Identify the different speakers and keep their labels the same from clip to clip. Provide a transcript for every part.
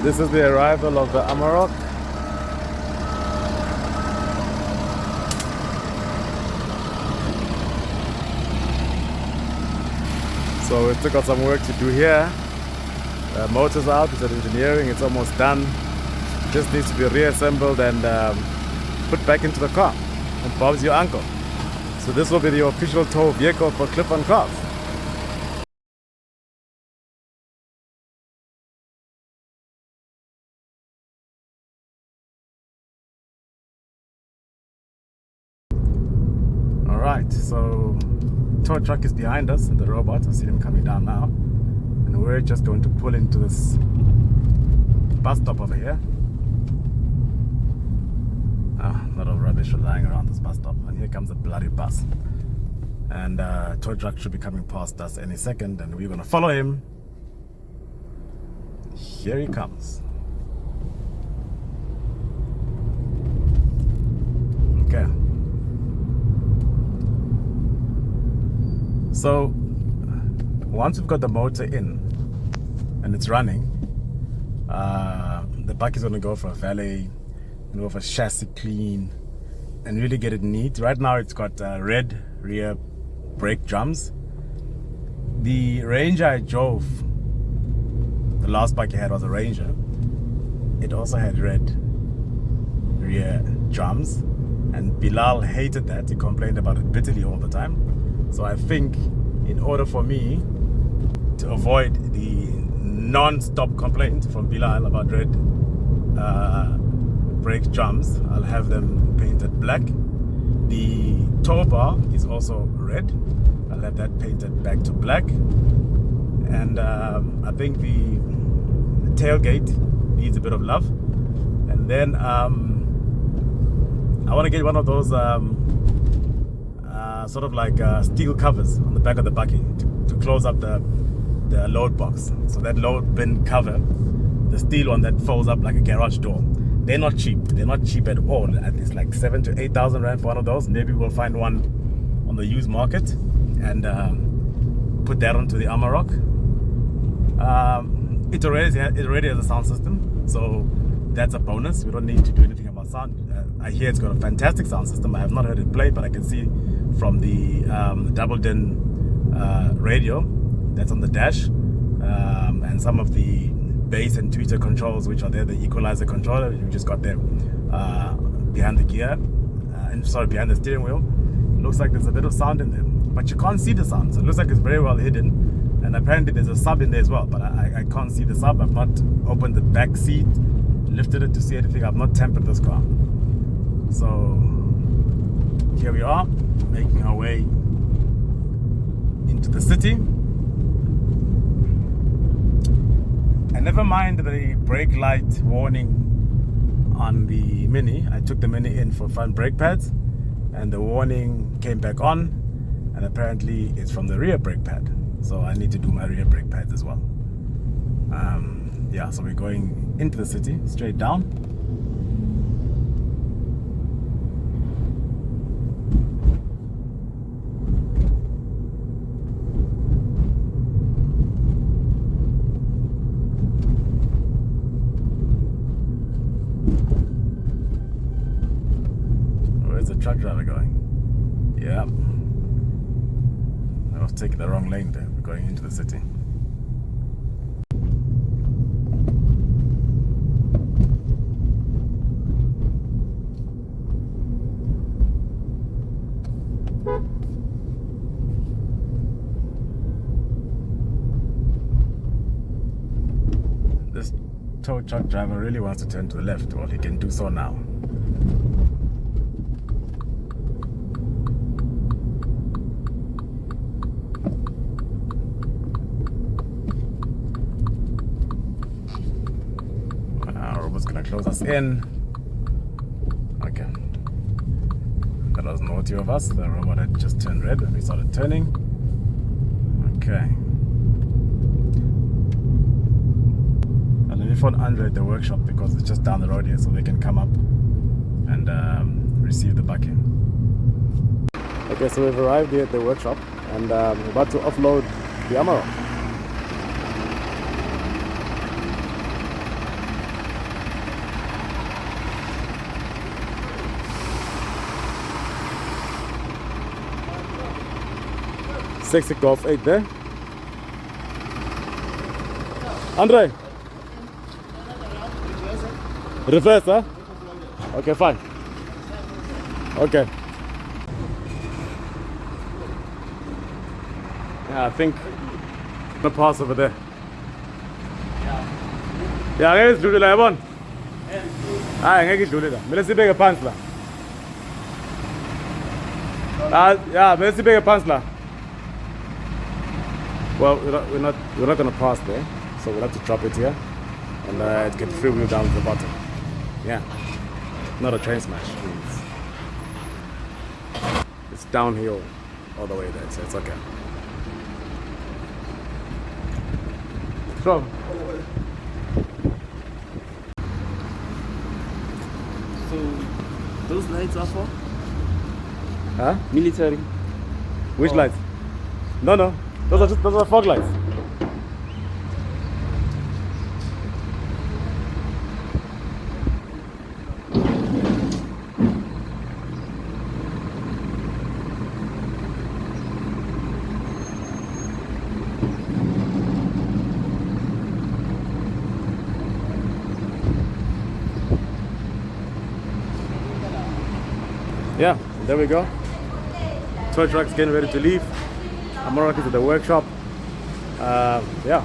Speaker 1: This is the arrival of the Amarok. So we still got some work to do here. Motor's out, we said engineering, it's almost done. Just needs to be reassembled and put back into the car. And Bob's your uncle. So this will be the official tow vehicle for Clip-on Cars. Alright, so tow truck is behind us, the robot. I see him coming down now. And we're just going to pull into this bus stop over here. A lot of rubbish lying around this bus stop. And here comes a bloody bus. And tow truck should be coming past us any second, and we're going to follow him. Here he comes. Okay. So once we've got the motor in and it's running, the bike is going to go for a valet, for chassis clean and really get it neat. Right now it's got red rear brake drums. The Ranger I drove, the last bike I had was a Ranger. It also had red rear drums, and Bilal hated that. He complained about it bitterly all the time. So I think in order for me to avoid the non-stop complaint from Bilal about red brake drums, I'll have them painted black. The tow bar is also red. I'll have that painted back to black. And I think the tailgate needs a bit of love. And then I want to get one of those sort of like steel covers on the back of the buggy to close up the load box. So that load bin cover, the steel one that folds up like a garage door. They're not cheap. They're not cheap at all. It's like 7,000 to 8,000 rand for one of those. Maybe we'll find one on the used market and put that onto the Amarok. It already has a sound system, so that's a bonus. We don't need to do anything about sound. I hear it's got a fantastic sound system. I have not heard it play, but I can see from the double din radio that's on the dash, and some of the bass and tweeter controls which are there, the equalizer controller you just got there behind the gear, behind the steering wheel. It looks like there's a bit of sound in there, but you can't see the sound, so it looks like it's very well hidden. And apparently there's a sub in there as well, but I can't see the sub. I've not opened the back seat, lifted it to see anything. I've not tempered this car. So here we are, making our way into the city. And never mind the brake light warning on the Mini. I took the Mini in for front brake pads, and the warning came back on, and apparently it's from the rear brake pad. So I need to do my rear brake pads as well. Yeah, so we're going into the city, straight down. Where's the truck driver going? Yeah. I was taking the wrong lane there. We're going into the city. This tow truck driver really wants to turn to the left. Well, he can do so now. Robo's gonna close us in. Okay. That was naughty of us. The robot had just turned red when we started turning. Okay. And let me phone Andre at the workshop because it's just down the road here, so they can come up and receive the bucket. Okay, so we've arrived here at the workshop and we're about to offload the Amarok. sexy Golf 8 there. Andre? Reverse, huh? Okay, fine. Okay. Yeah, I think the pass over there. Yeah, ngeke sidlule la yabona. Hayi ngeke idlule la. Mele sibeke phansi la. Yeah, mele sibeke phansi la. Well, we're not going to pass there, so we'll have to drop it here and get free wheel down to the bottom. Yeah, not a train smash. It's downhill all the way there, so it's okay. So,
Speaker 2: those lights are for?
Speaker 1: Huh?
Speaker 2: Military.
Speaker 1: Which lights? No. Those are fog lights. Yeah, there we go. Tow truck's getting ready to leave. Amarok is at the workshop. Yeah,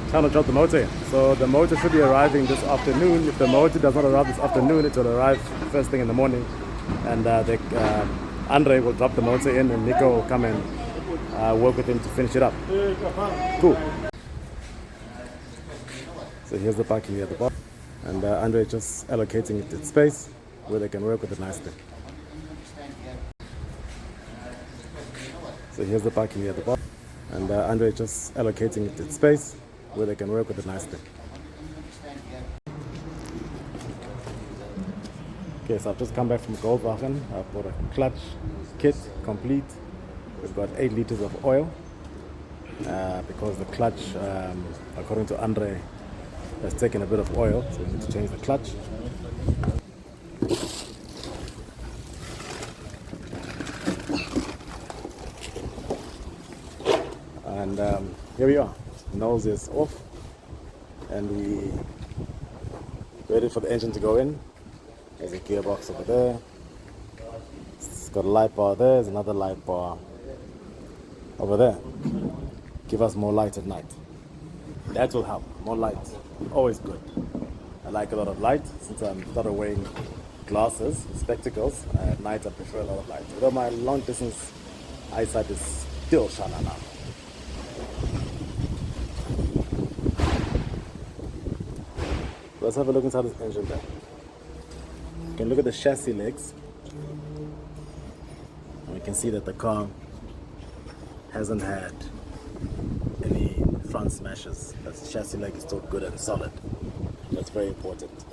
Speaker 1: trying to drop the motor in. So the motor should be arriving this afternoon. If the motor does not arrive this afternoon, it will arrive first thing in the morning. And Andre will drop the motor in and Nico will come and work with him to finish it up. Cool. So here's the parking here at the bottom. And Andre just allocating it its space where they can work with it nicely. So here's the parking here at the bottom. And Andre just allocating it its space where they can work with it nicely. Okay, so I've just come back from Goldwagen. I've bought a clutch kit complete. We've got 8 liters of oil because the clutch, according to Andre, has taken a bit of oil, so we need to change the clutch. And here we are. Nose is off, and we ready for the engine to go in. There's a gearbox over there. It's got a light bar there. There's another light bar over there. Give us more light at night. That will help. More light, always good. I like a lot of light since I'm started wearing glasses, spectacles. At night I prefer a lot of light. Although my long distance eyesight is still shana now. Let's have a look inside this engine there. You can look at the chassis legs. And we can see that the car hasn't had any front smashes. The chassis leg is still good and solid. That's very important.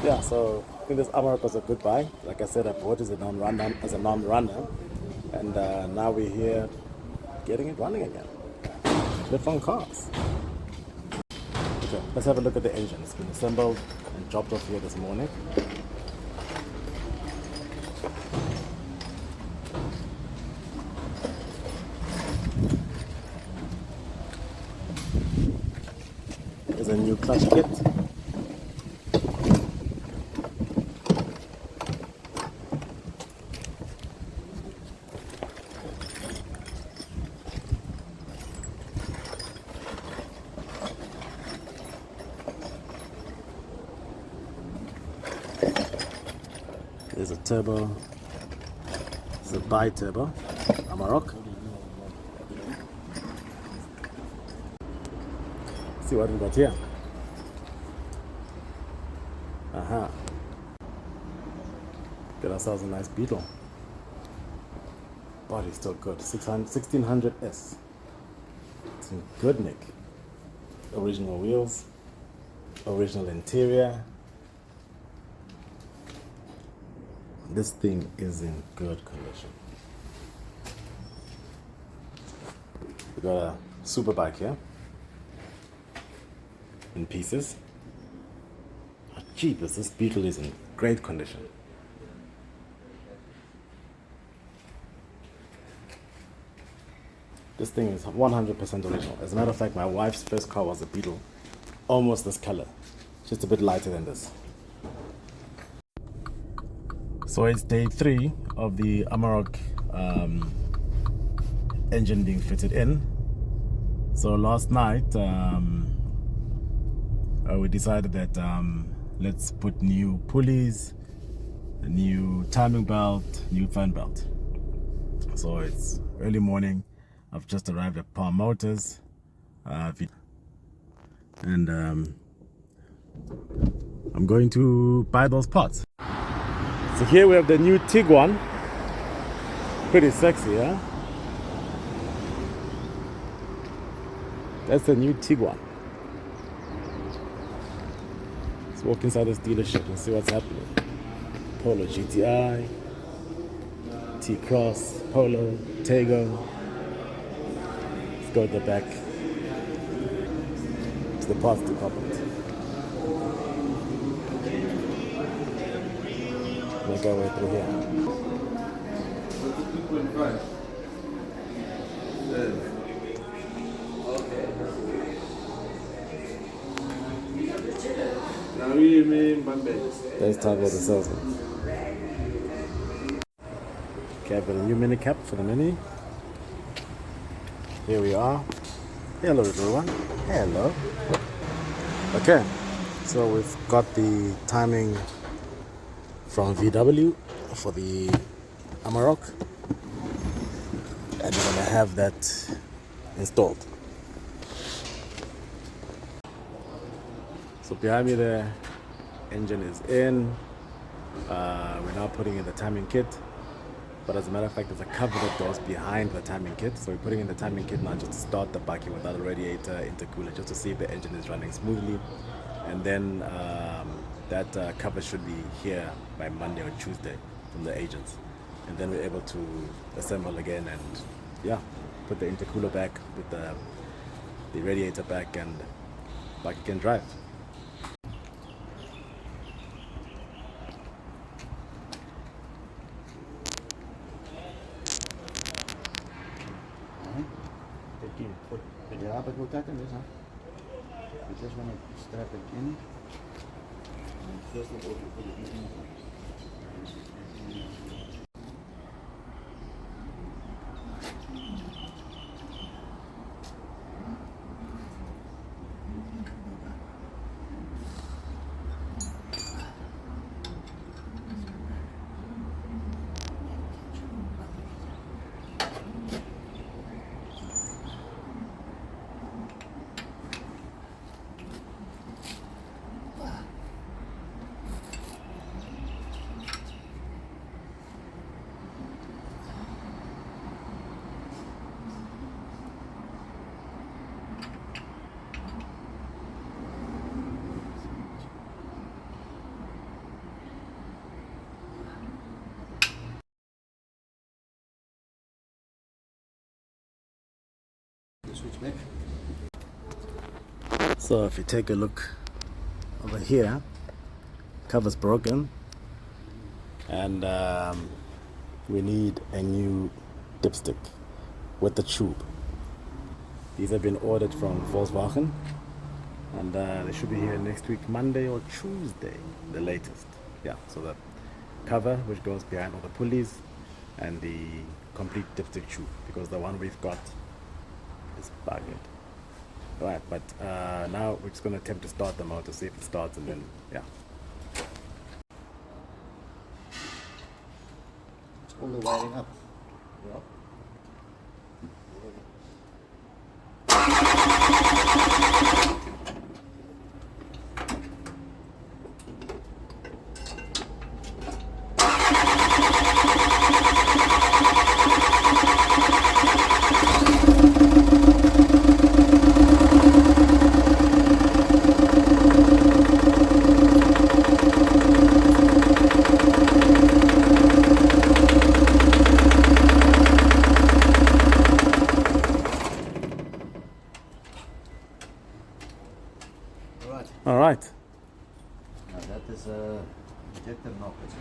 Speaker 1: Yeah, so I think this Amarok was a good buy. Like I said, I bought it as a non-runner. And now we're here getting it running again. They're fun cars. Okay, let's have a look at the engine. It's been assembled and dropped off here this morning. There's a new clutch kit. There's a turbo. It's a BiTurbo Amarok. See what we got here. Get ourselves a nice Beetle. Body's still good. 1600S. It's in good nick. Original wheels. Original interior. This thing is in good condition. We got a super bike here in pieces. How cheap is this Beetle? Is in great condition. This thing is 100% original. As a matter of fact, my wife's first car was a Beetle, almost this color, just a bit lighter than this. So it's day 3 of the Amarok engine being fitted in. So last night we decided that let's put new pulleys, a new timing belt, new fan belt. So it's early morning. I've just arrived at Palm Motors, and I'm going to buy those parts. So here we have the new Tiguan. Pretty sexy, huh? That's the new Tiguan. Let's walk inside this dealership and see what's happening. Polo GTI, T-Cross, Polo, Tego. Let's go to the back. To the parts department. Make our way through here. There's Tavo the salesman. Okay, I've got a new mini cap for the Mini. Here we are. Hello everyone. Hello. Okay, so we've got the timing from VW for the Amarok, and we're gonna have that installed. So behind me there, engine is in. We're now putting in the timing kit, but as a matter of fact, there's a cover that goes behind the timing kit. So we're putting in the timing kit now just to start the bucket without a radiator, intercooler, just to see if the engine is running smoothly. And then that cover should be here by Monday or Tuesday from the agents. And then we're able to assemble again and yeah, put the intercooler back, put the radiator back, and bucket can drive.
Speaker 2: Yeah, but we'll tighten this, huh? We just want to strap it in. And first of all, we put it in. Switch back.
Speaker 1: So if you take a look over here, cover's broken, and we need a new dipstick with the tube. These have been ordered from Volkswagen, and they should be here next week, Monday or Tuesday, the latest. Yeah, so the cover, which goes behind all the pulleys, and the complete dipstick tube, because the one we've got is bugged. Right, but now we're just going to attempt to start the motor, see if it starts, and then yeah.
Speaker 2: It's all the wiring up. Yeah.
Speaker 1: All right.
Speaker 2: Now that is a injector knob. It's